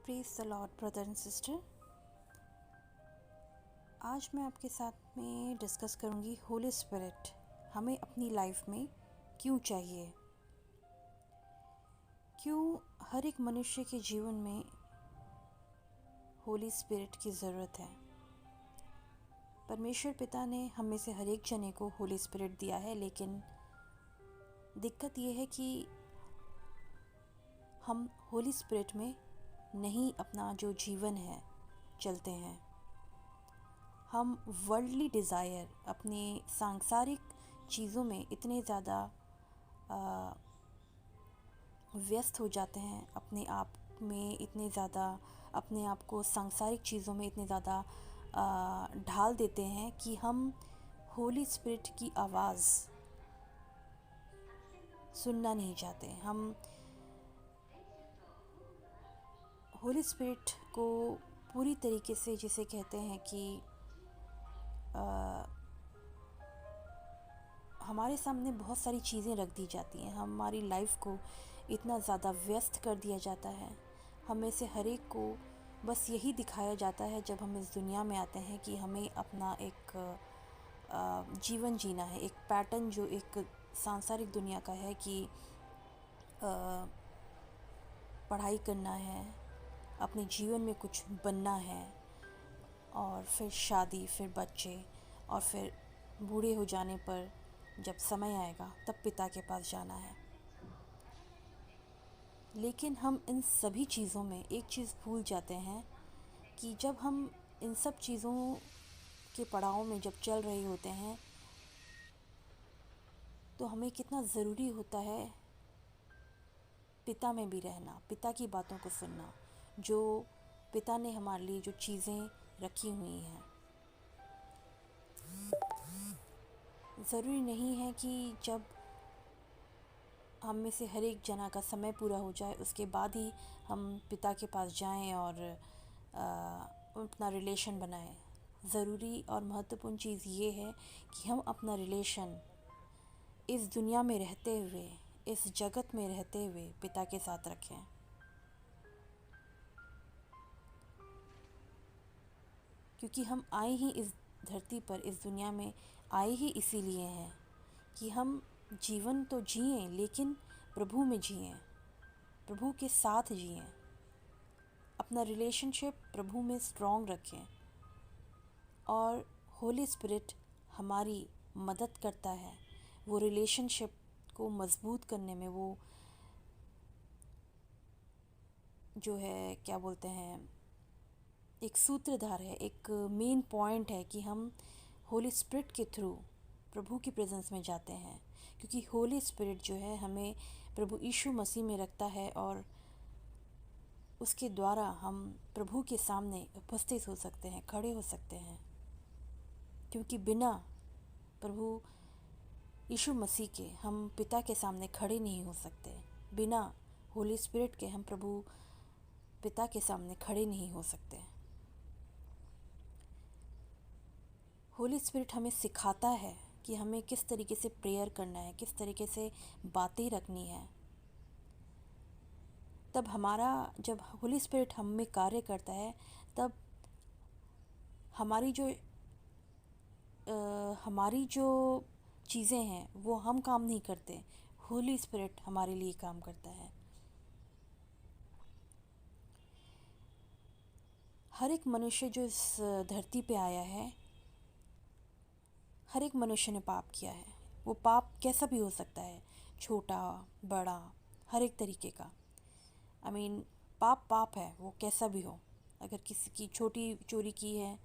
Praise the Lord brother and sister. आज मैं आपके साथ में डिस्कस करूंगी होली स्पिरिट हमें अपनी लाइफ में क्यों चाहिए। क्यों हर एक मनुष्य के जीवन में होली स्पिरिट की ज़रूरत है। परमेश्वर पिता ने हम में से हर एक जने को होली स्पिरिट दिया है, लेकिन दिक्कत ये है कि हम होली स्पिरिट में नहीं अपना जो जीवन है चलते हैं। हम वर्ल्डली डिज़ायर अपने सांसारिक चीज़ों में इतने ज़्यादा व्यस्त हो जाते हैं, अपने आप में इतने ज़्यादा अपने आप को सांसारिक चीज़ों में इतने ज़्यादा ढाल देते हैं कि हम होली स्पिरिट की आवाज़ सुनना नहीं चाहते। हम होली स्पिरिट को पूरी तरीके से, जिसे कहते हैं कि हमारे सामने बहुत सारी चीज़ें रख दी जाती हैं। हमारी लाइफ को इतना ज़्यादा व्यस्त कर दिया जाता है। हम में से हर एक को बस यही दिखाया जाता है जब हम इस दुनिया में आते हैं कि हमें अपना एक जीवन जीना है, एक पैटर्न जो एक सांसारिक दुनिया का है कि पढ़ाई करना है, अपने जीवन में कुछ बनना है, और फिर शादी, फिर बच्चे, और फिर बूढ़े हो जाने पर जब समय आएगा तब पिता के पास जाना है। लेकिन हम इन सभी चीज़ों में एक चीज़ भूल जाते हैं कि जब हम इन सब चीज़ों के पड़ाव में जब चल रहे होते हैं तो हमें कितना ज़रूरी होता है पिता में भी रहना, पिता की बातों को सुनना, जो पिता ने हमारे लिए जो चीज़ें रखी हुई हैं। ज़रूरी नहीं है कि जब हम में से हर एक जना का समय पूरा हो जाए उसके बाद ही हम पिता के पास जाएं और अपना रिलेशन बनाएं। ज़रूरी और महत्वपूर्ण चीज़ ये है कि हम अपना रिलेशन इस दुनिया में रहते हुए, इस जगत में रहते हुए पिता के साथ रखें। क्योंकि हम आए ही इस धरती पर, इस दुनिया में आए ही इसीलिए हैं कि हम जीवन तो जिएं, लेकिन प्रभु में जिएं, प्रभु के साथ जिएं, अपना रिलेशनशिप प्रभु में स्ट्रॉन्ग रखें। और होली स्पिरिट हमारी मदद करता है वो रिलेशनशिप को मज़बूत करने में। वो जो है, क्या बोलते हैं, एक सूत्रधार है, एक मेन पॉइंट है कि हम होली स्पिरिट के थ्रू प्रभु की प्रेजेंस में जाते हैं। क्योंकि होली स्पिरिट जो है हमें प्रभु यीशु मसीह में रखता है और उसके द्वारा हम प्रभु के सामने उपस्थित हो सकते हैं, खड़े हो सकते हैं। क्योंकि बिना प्रभु यीशु मसीह के हम पिता के सामने खड़े नहीं हो सकते। बिना होली स्पिरिट के हम प्रभु पिता के सामने खड़े नहीं हो सकते। होली स्पिरिट हमें सिखाता है कि हमें किस तरीके से प्रेयर करना है, किस तरीके से बातें रखनी है। तब जब होली स्पिरिट हम में कार्य करता है, तब हमारी जो चीज़ें हैं वो हम काम नहीं करते, होली स्पिरिट हमारे लिए काम करता है। हर एक मनुष्य जो इस धरती पे आया है, हर एक मनुष्य ने पाप किया है। वो पाप कैसा भी हो सकता है, छोटा बड़ा, हर एक तरीके का। पाप पाप है, वो कैसा भी हो। अगर किसी की छोटी चोरी की है,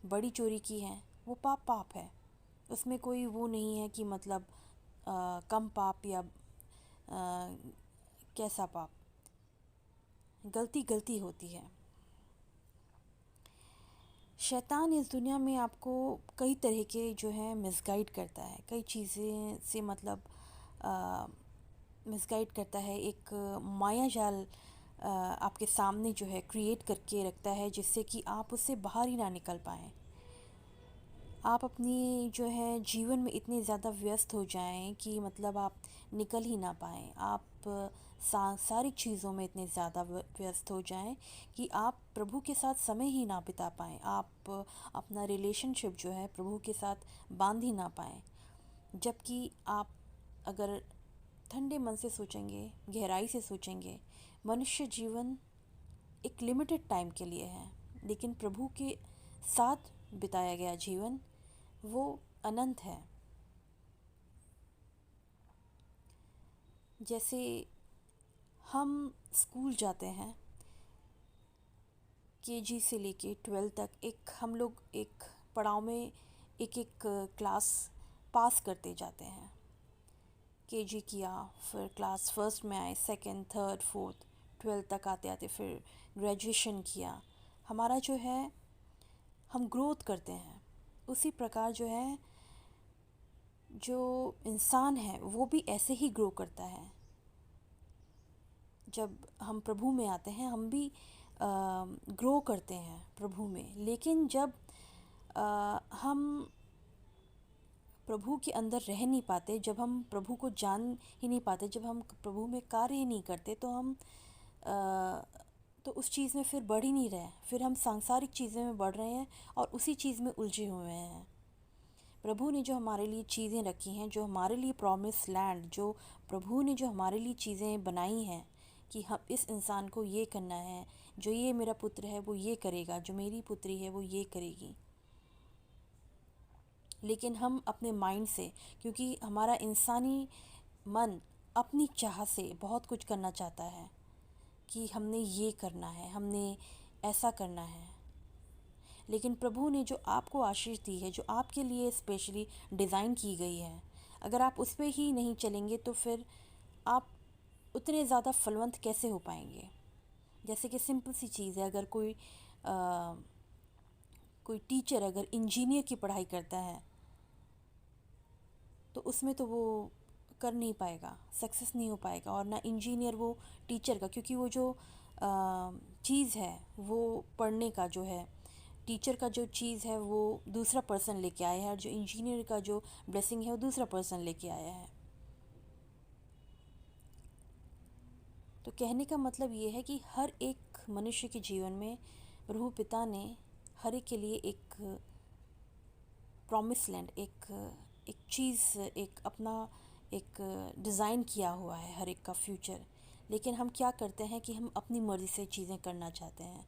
बड़ी चोरी की है, वो पाप पाप है। उसमें कोई वो नहीं है कि मतलब कम पाप या कैसा पाप। गलती गलती होती है। शैतान इस दुनिया में आपको कई तरह के जो है मिसगाइड करता है, कई चीज़ें से मतलब मिसगाइड करता है। एक माया जाल आपके सामने जो है क्रिएट करके रखता है, जिससे कि आप उससे बाहर ही ना निकल पाएँ। आप अपनी जो है जीवन में इतने ज़्यादा व्यस्त हो जाएं कि मतलब आप निकल ही ना पाएँ। आप सांसारिक चीज़ों में इतने ज़्यादा व्यस्त हो जाएं कि आप प्रभु के साथ समय ही ना बिता पाएँ, आप अपना रिलेशनशिप जो है प्रभु के साथ बांध ही ना पाएँ। जबकि आप अगर ठंडे मन से सोचेंगे, गहराई से सोचेंगे, मनुष्य जीवन एक लिमिटेड टाइम के लिए है, लेकिन प्रभु के साथ बिताया गया जीवन वो अनंत है। जैसे हम स्कूल जाते हैं, केजी से लेके 12 तक हम लोग एक पड़ाव में एक एक क्लास पास करते जाते हैं। केजी किया, फिर क्लास फर्स्ट में आए, सेकंड, थर्ड, फोर्थ, 12 तक आते आते फिर ग्रेजुएशन किया। हमारा जो है हम ग्रोथ करते हैं। उसी प्रकार जो है जो इंसान है वो भी ऐसे ही ग्रो करता है। जब हम प्रभु में आते हैं हम भी ग्रो करते हैं प्रभु में। लेकिन जब हम प्रभु के अंदर रह नहीं पाते, जब हम प्रभु को जान ही नहीं पाते, जब हम प्रभु में कार्य ही नहीं करते, तो हम तो उस चीज़ में फिर बढ़ ही नहीं रहे। फिर हम सांसारिक चीज़ें में बढ़ रहे हैं और उसी चीज़ में उलझे हुए हैं। प्रभु ने जो हमारे लिए चीज़ें रखी हैं, जो हमारे लिए प्रॉमिस लैंड, जो प्रभु ने जो हमारे लिए चीज़ें बनाई हैं कि हम इस इंसान को ये करना है, जो ये मेरा पुत्र है वो ये करेगा, जो मेरी पुत्री है वो ये करेगी। लेकिन हम अपने माइंड से, क्योंकि हमारा इंसानी मन अपनी चाह से बहुत कुछ करना चाहता है कि हमने ये करना है, हमने ऐसा करना है। लेकिन प्रभु ने जो आपको आशीष दी है, जो आपके लिए स्पेशली डिज़ाइन की गई है, अगर आप उस पर ही नहीं चलेंगे तो फिर आप उतने ज़्यादा फलवंत कैसे हो पाएंगे। जैसे कि सिंपल सी चीज़ है, अगर कोई टीचर अगर इंजीनियर की पढ़ाई करता है तो उसमें तो वो कर नहीं पाएगा, सक्सेस नहीं हो पाएगा। और ना इंजीनियर वो टीचर का, क्योंकि वो जो चीज़ है वो पढ़ने का जो है, टीचर का जो चीज़ है वो दूसरा पर्सन लेके आया है, और जो इंजीनियर का जो ब्लेसिंग है वो दूसरा पर्सन लेके आया है। तो कहने का मतलब ये है कि हर एक मनुष्य के जीवन में प्रभु पिता ने हर एक के लिए एक प्रॉमिस लैंड, एक चीज़, एक अपना एक डिज़ाइन किया हुआ है हर एक का फ्यूचर। लेकिन हम क्या करते हैं कि हम अपनी मर्ज़ी से चीज़ें करना चाहते हैं।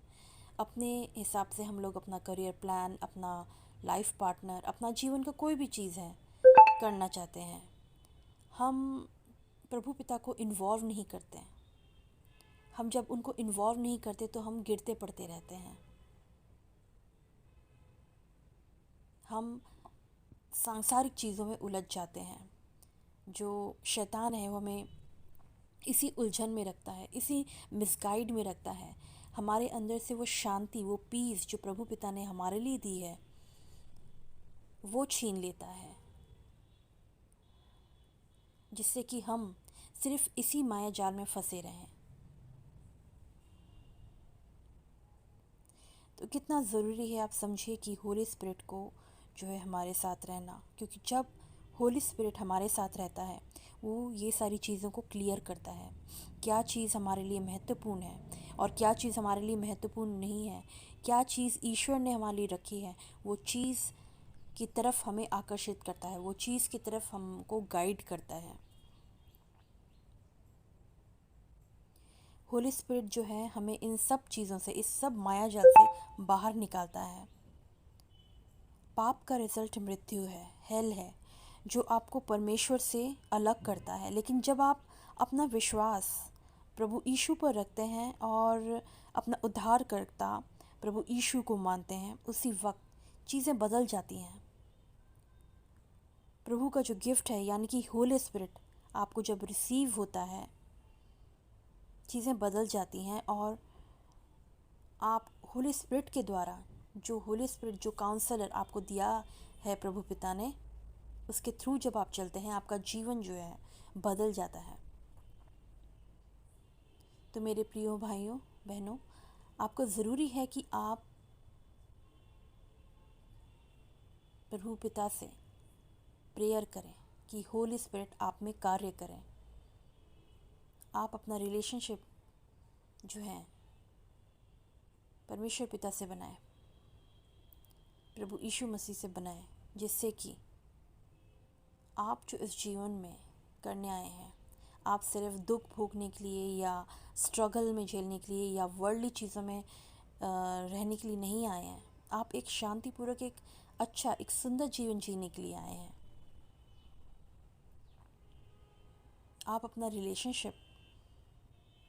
अपने हिसाब से हम लोग अपना करियर प्लान, अपना लाइफ पार्टनर, अपना जीवन का कोई भी चीज़ है करना चाहते हैं। हम प्रभु पिता को इन्वॉल्व नहीं करते हैं। हम जब उनको इन्वॉल्व नहीं करते तो हम गिरते पड़ते रहते हैं। हम सांसारिक चीज़ों में उलझ जाते हैं। जो शैतान है वो हमें इसी उलझन में रखता है, इसी मिसगाइड में रखता है। हमारे अंदर से वो शांति, वो पीस जो प्रभु पिता ने हमारे लिए दी है वो छीन लेता है, जिससे कि हम सिर्फ इसी माया जाल में फंसे रहें। तो कितना ज़रूरी है आप समझिए कि होली स्पिरिट को जो है हमारे साथ रहना, क्योंकि जब होली स्पिरिट हमारे साथ रहता है वो ये सारी चीज़ों को क्लियर करता है। क्या चीज़ हमारे लिए महत्वपूर्ण है और क्या चीज़ हमारे लिए महत्वपूर्ण नहीं है, क्या चीज़ ईश्वर ने हमारे लिए रखी है, वो चीज़ की तरफ हमें आकर्षित करता है, वो चीज़ की तरफ हमको गाइड करता है। होली स्पिरिट जो है हमें इन सब चीज़ों से, इस सब माया जाल से बाहर निकालता है। पाप का रिजल्ट मृत्यु है, हेल है, जो आपको परमेश्वर से अलग करता है। लेकिन जब आप अपना विश्वास प्रभु यीशु पर रखते हैं और अपना उद्धारकर्ता प्रभु यीशु को मानते हैं, उसी वक्त चीज़ें बदल जाती हैं। प्रभु का जो गिफ्ट है यानी कि होली स्पिरिट आपको जब रिसीव होता है, चीज़ें बदल जाती हैं। और आप होली स्पिरिट के द्वारा, जो होली स्पिरिट जो काउंसलर आपको दिया है प्रभु पिता ने, उसके थ्रू जब आप चलते हैं आपका जीवन जो है बदल जाता है। तो मेरे प्रिय भाइयों बहनों, आपको ज़रूरी है कि आप प्रभु पिता से प्रेयर करें कि होली स्पिरिट आप में कार्य करें। आप अपना रिलेशनशिप जो है परमेश्वर पिता से बनाएं, प्रभु यीशु मसीह से बनाएं, जिससे कि आप जो इस जीवन में करने आए हैं, आप सिर्फ दुख भोगने के लिए या स्ट्रगल में झेलने के लिए या वर्ल्डली चीज़ों में रहने के लिए नहीं आए हैं। आप एक शांतिपूर्वक, एक अच्छा, एक सुंदर जीवन जीने के लिए आए हैं। आप अपना रिलेशनशिप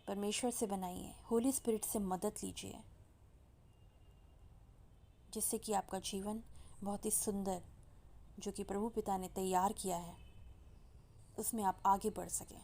परमेश्वर से बनाइए, होली स्पिरिट से मदद लीजिए, जिससे कि आपका जीवन बहुत ही सुंदर, जो कि प्रभु पिता ने तैयार किया है, उसमें आप आगे बढ़ सकें।